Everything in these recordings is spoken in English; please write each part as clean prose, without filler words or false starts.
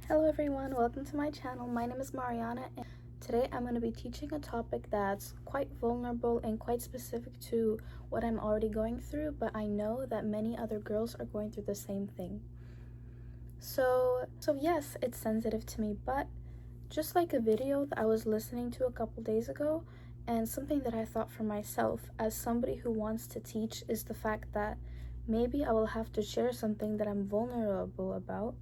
Hello everyone, welcome to my channel. My name is Mariana and today I'm going to be teaching a topic that's quite vulnerable and quite specific to what I'm already going through, but I know that many other girls are going through the same thing. So yes, it's sensitive to me, but just like a video that I was listening to a couple days ago, and something that I thought for myself as somebody who wants to teach is the fact that maybe I will have to share something that I'm vulnerable about,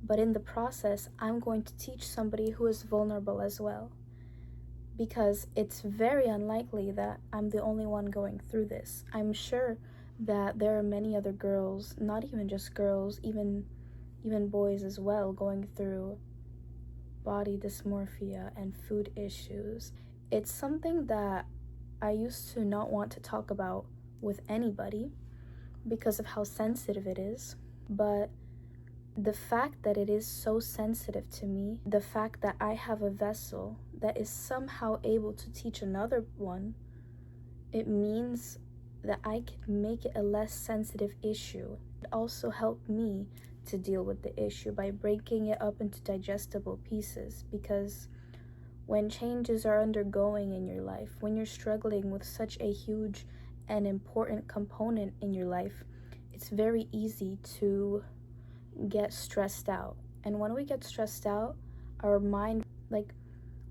but in the process, I'm going to teach somebody who is vulnerable as well. Because it's very unlikely that I'm the only one going through this. I'm sure that there are many other girls, not even just girls, even boys as well, going through body dysmorphia and food issues. It's something that I used to not want to talk about with anybody because of how sensitive it is, but the fact that it is so sensitive to me, the fact that I have a vessel that is somehow able to teach another one, it means that I can make it a less sensitive issue. It also helped me to deal with the issue by breaking it up into digestible pieces, because when changes are undergoing in your life, when you're struggling with such a huge and important component in your life, it's very easy to get stressed out. And when we get stressed out, our mind,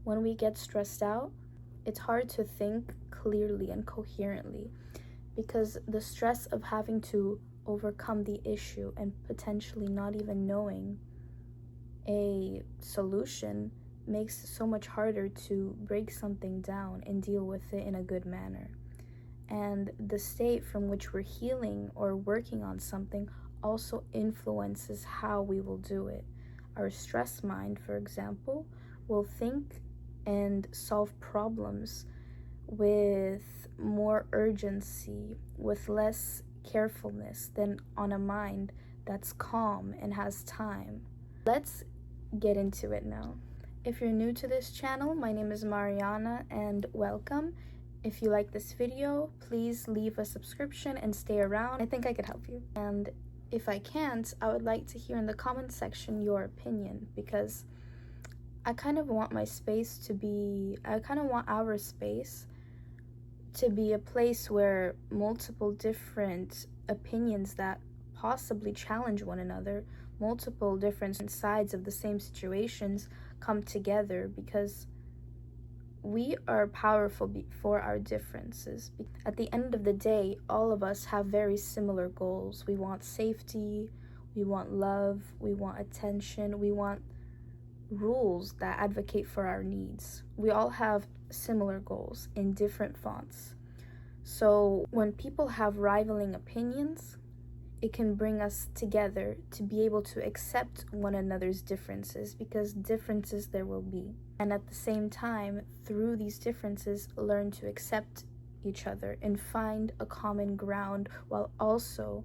when we get stressed out, it's hard to think clearly and coherently, because the stress of having to overcome the issue and potentially not even knowing a solution makes it so much harder to break something down and deal with it in a good manner. And the state from which we're healing or working on something also influences how we will do it. Our stress mind, for example, will think and solve problems with more urgency, with less carefulness than on a mind that's calm and has time. Let's get into it now. If you're new to this channel, my name is Mariana and welcome. If you like this video, please leave a subscription and stay around. I think I could help you. And if I can't, I would like to hear in the comment section your opinion, because I kind of want our space to be a place where multiple different opinions that possibly challenge one another, multiple different sides of the same situations come together, because we are powerful for our differences. At the end of the day, all of us have very similar goals. We want safety, we want love, we want attention, we want rules that advocate for our needs. We all have similar goals in different fonts. So when people have rivaling opinions, it can bring us together to be able to accept one another's differences, because differences there will be. And at the same time, through these differences, learn to accept each other and find a common ground, while also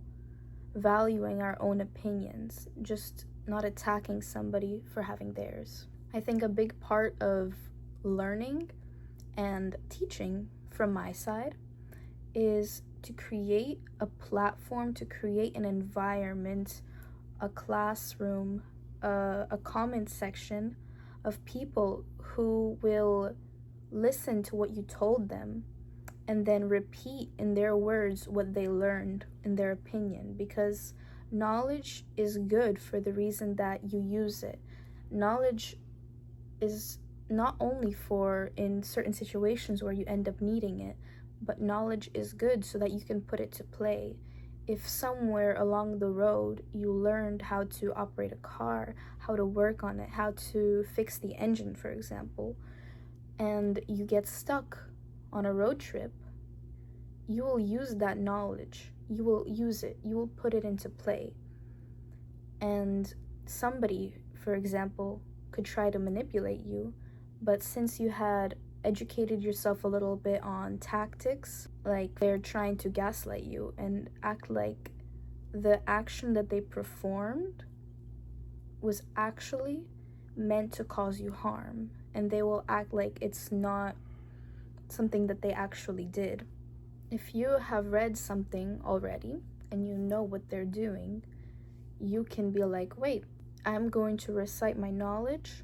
valuing our own opinions, just not attacking somebody for having theirs. I think a big part of learning and teaching from my side is to create a platform, to create an environment, a classroom, a comment section of people who will listen to what you told them and then repeat in their words what they learned in their opinion, because knowledge is good for the reason that you use it. Knowledge is not only for in certain situations where you end up needing it, but knowledge is good so that you can put it to play. If somewhere along the road you learned how to operate a car, how to work on it, how to fix the engine, for example, and you get stuck on a road trip, you will use that knowledge. You will use it. You will put it into play. And somebody, for example, could try to manipulate you, but since you had educated yourself a little bit on tactics, like they're trying to gaslight you and act like the action that they performed was actually meant to cause you harm, and they will act like it's not something that they actually did. If you have read something already and you know what they're doing, you can be like, wait, I'm going to recite my knowledge,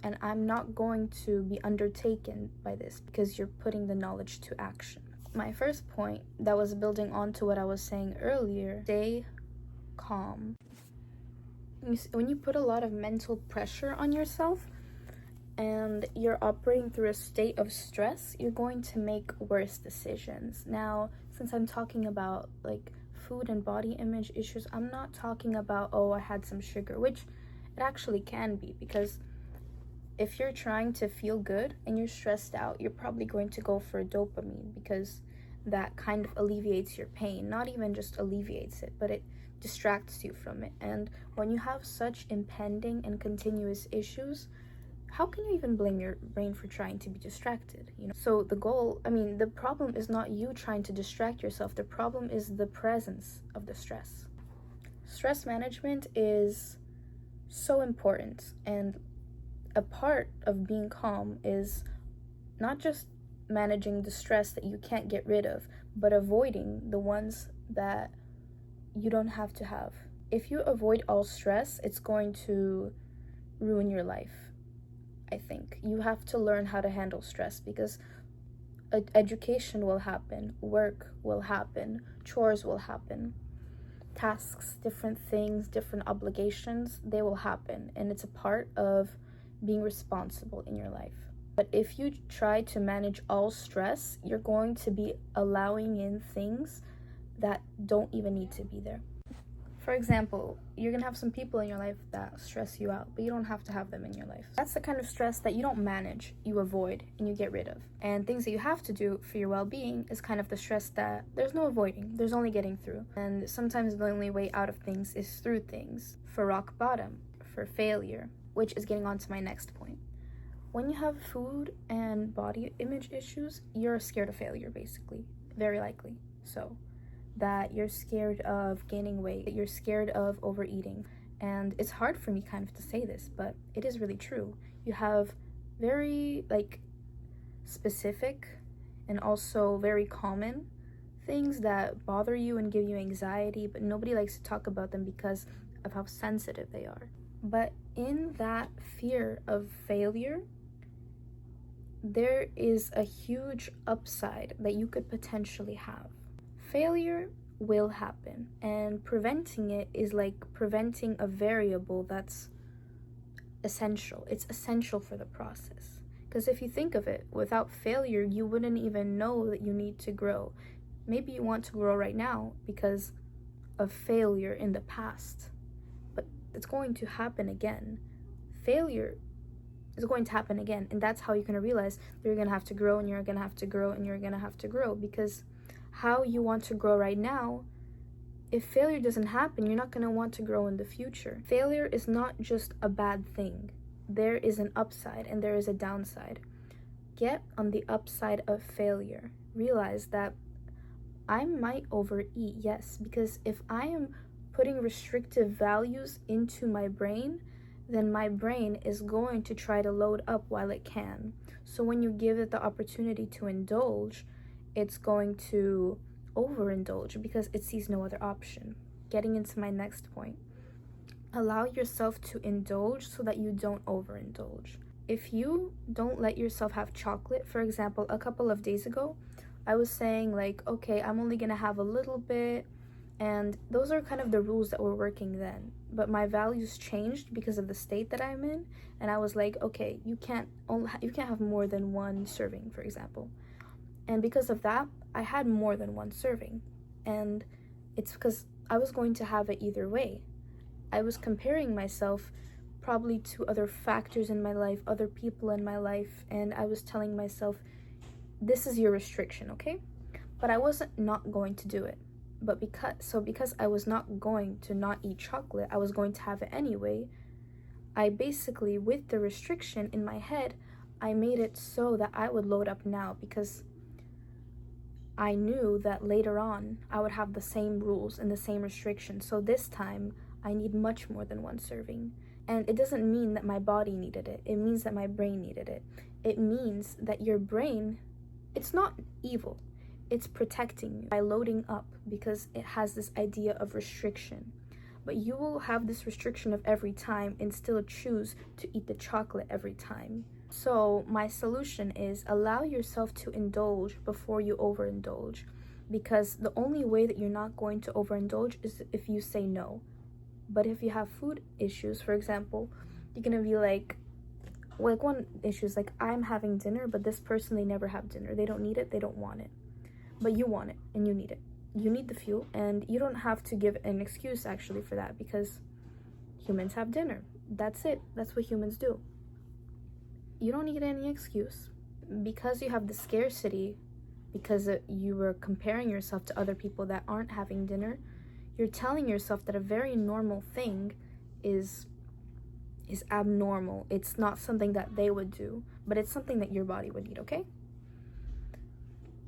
and I'm not going to be undertaken by this because you're putting the knowledge to action. My first point that was building on to what I was saying earlier, stay calm. When you put a lot of mental pressure on yourself and you're operating through a state of stress, you're going to make worse decisions. Now, since I'm talking about like food and body image issues, I'm not talking about, oh, I had some sugar, which it actually can be, because if you're trying to feel good and you're stressed out, you're probably going to go for dopamine because that kind of alleviates your pain. Not even just alleviates it, but it distracts you from it. And when you have such impending and continuous issues, how can you even blame your brain for trying to be distracted? So the problem is not you trying to distract yourself. The problem is the presence of the stress. Stress management is so important, and a part of being calm is not just managing the stress that you can't get rid of, but avoiding the ones that you don't have to have. If you avoid all stress, it's going to ruin your life. I think you have to learn how to handle stress, because education will happen, work will happen, chores will happen, tasks, different things, different obligations, they will happen, and it's a part of being responsible in your life. But if you try to manage all stress, you're going to be allowing in things that don't even need to be there. For example, you're gonna have some people in your life that stress you out, but you don't have to have them in your life. That's the kind of stress that you don't manage, you avoid, and you get rid of. And things that you have to do for your well-being is kind of the stress that there's no avoiding, there's only getting through. And sometimes the only way out of things is through things. For rock bottom, for failure, which is getting on to my next point. When you have food and body image issues, you're scared of failure, basically, very likely. So that you're scared of gaining weight, that you're scared of overeating. And it's hard for me kind of to say this, but it is really true. You have very specific and also very common things that bother you and give you anxiety, but nobody likes to talk about them because of how sensitive they are. But in that fear of failure, there is a huge upside that you could potentially have. Failure will happen, and preventing it is like preventing a variable that's essential. It's essential for the process. Because if you think of it, without failure, you wouldn't even know that you need to grow. Maybe you want to grow right now because of failure in the past, but it's going to happen again. Failure is going to happen again, and that's how you're going to realize that you're going to have to grow, and you're going to have to grow, and you're going to have to grow, because how you want to grow right now, if failure doesn't happen, you're not going to want to grow in the future. Failure is not just a bad thing. There is an upside and there is a downside. Get on the upside of failure. Realize that I might overeat, yes, because if I am putting restrictive values into my brain, then my brain is going to try to load up while it can. So when you give it the opportunity to indulge, it's going to overindulge because it sees no other option. Getting into my next point. Allow yourself to indulge so that you don't overindulge. If you don't let yourself have chocolate, for example, a couple of days ago, I was saying okay, I'm only gonna have a little bit, and those are kind of the rules that were working then. But my values changed because of the state that I'm in, and I was like, okay, you can't have more than one serving, for example. And because of that, I had more than one serving. And it's because I was going to have it either way. I was comparing myself probably to other factors in my life, other people in my life, and I was telling myself, this is your restriction, okay? But I wasn't not going to do it. But because I was not going to not eat chocolate, I was going to have it anyway. I basically, with the restriction in my head, I made it so that I would load up now, because I knew that later on I would have the same rules and the same restrictions. So this time I need much more than one serving. And it doesn't mean that my body needed it. It means that my brain needed it. It means that your brain, it's not evil. It's protecting you by loading up because it has this idea of restriction. but you will have this restriction of every time and still choose to eat the chocolate every time. So my solution is allow yourself to indulge before you overindulge, because the only way that you're not going to overindulge is if you say no. But if you have food issues, for example, you're gonna be like one issue is like, I'm having dinner, but this person, they never have dinner. They don't need it, they don't want it. But you want it and you need it. You need the fuel, and you don't have to give an excuse actually for that, because humans have dinner. That's it. That's what humans do. You don't need any excuse. Because you have the scarcity, because you were comparing yourself to other people that aren't having dinner, you're telling yourself that a very normal thing is abnormal. It's not something that they would do, but it's something that your body would need, okay?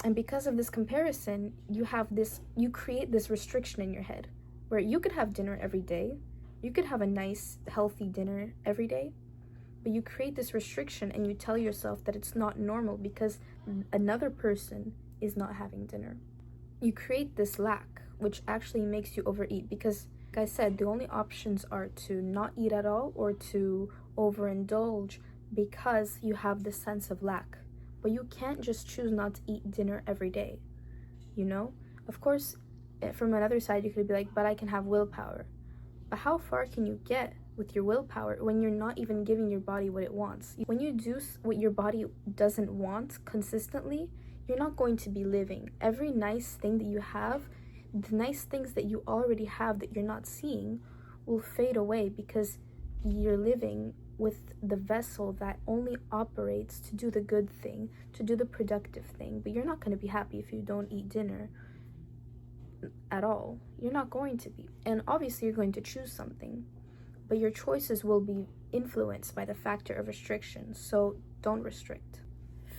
And because of this comparison, you create this restriction in your head where you could have dinner every day. You could have a nice, healthy dinner every day, but you create this restriction and you tell yourself that it's not normal because another person is not having dinner. You create this lack, which actually makes you overeat, because like I said, the only options are to not eat at all or to overindulge, because you have this sense of lack. But you can't just choose not to eat dinner every day, you know? Of course, from another side, you could be like, but I can have willpower. But how far can you get with your willpower when you're not even giving your body what it wants? When you do what your body doesn't want consistently, you're not going to be living. Every nice thing that you have, the nice things that you already have that you're not seeing, will fade away because you're living with the vessel that only operates to do the good thing, to do the productive thing. But you're not going to be happy if you don't eat dinner at all. You're not going to be. And obviously you're going to choose something, but your choices will be influenced by the factor of restriction. So don't restrict.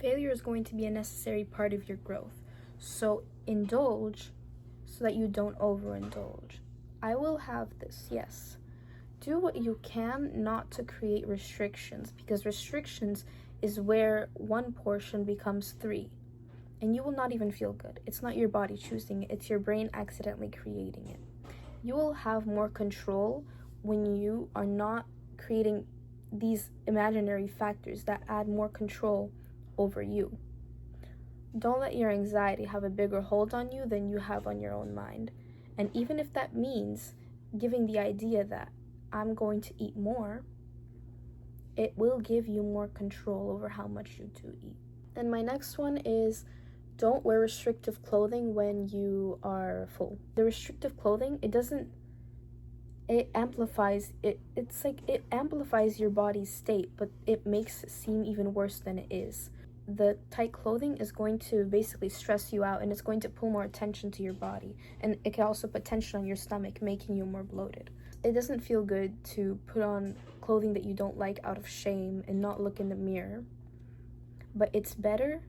Failure is going to be a necessary part of your growth. So indulge so that you don't overindulge. I will have this, yes. Do what you can not to create restrictions, because restrictions is where one portion becomes three, and you will not even feel good. It's not your body choosing it, it's your brain accidentally creating it. You will have more control when you are not creating these imaginary factors that add more control over you. Don't let your anxiety have a bigger hold on you than you have on your own mind. And even if that means giving the idea that I'm going to eat more, it will give you more control over how much you do eat. And my next one is, don't wear restrictive clothing when you are full. The restrictive clothing, it amplifies your body's state, but it makes it seem even worse than it is. The tight clothing is going to basically stress you out, and it's going to pull more attention to your body, and it can also put tension on your stomach, making you more bloated. It doesn't feel good to put on clothing that you don't like out of shame and not look in the mirror, but it's better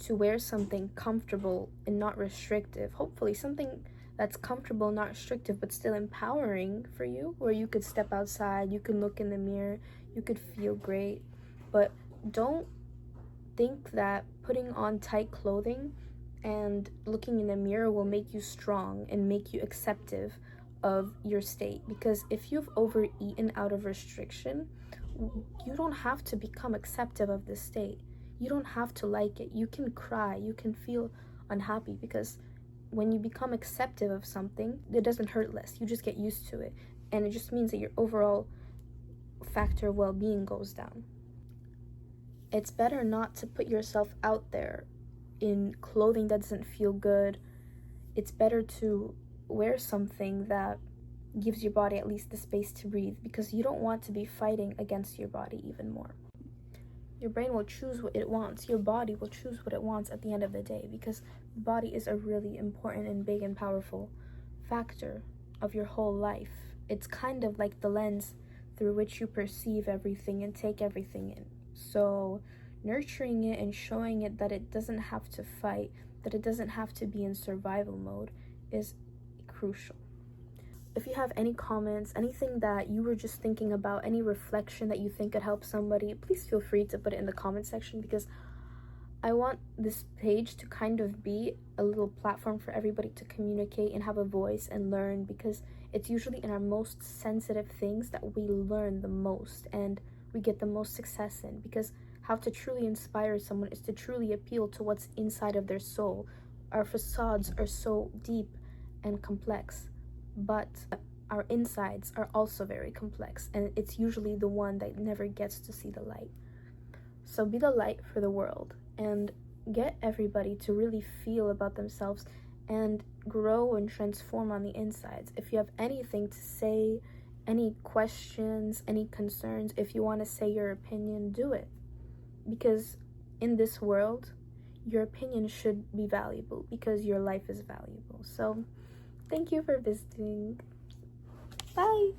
to wear something comfortable and not restrictive. Hopefully something that's comfortable, not restrictive, but still empowering for you, where you could step outside, you can look in the mirror, you could feel great. But don't think that putting on tight clothing and looking in the mirror will make you strong and make you acceptive of your state, because if you've overeaten out of restriction, you don't have to become acceptive of this state. You don't have to like it. You can cry, you can feel unhappy, because when you become acceptive of something, it doesn't hurt less. You just get used to it, and it just means that your overall factor of well-being goes down. It's better not to put yourself out there in clothing that doesn't feel good. It's better to wear something that gives your body at least the space to breathe, because you don't want to be fighting against your body even more. Your brain will choose what it wants. Your body will choose what it wants at the end of the day, because the body is a really important and big and powerful factor of your whole life. It's kind of like the lens through which you perceive everything and take everything in. So nurturing it and showing it that it doesn't have to fight, that it doesn't have to be in survival mode, is crucial. If you have any comments, anything that you were just thinking about, any reflection that you think could help somebody, please feel free to put it in the comment section, because I want this page to kind of be a little platform for everybody to communicate and have a voice and learn, because It's usually in our most sensitive things that we learn the most and we get the most success in, because how to truly inspire someone is to truly appeal to what's inside of their soul. Our facades are so deep and complex, but our insides are also very complex, and it's usually the one that never gets to see the light. So be the light for the world and get everybody to really feel about themselves and grow and transform on the insides. If you have anything to say, any questions, any concerns, if you want to say your opinion, do it. Because in this world, your opinion should be valuable because your life is valuable. So thank you for visiting. Bye.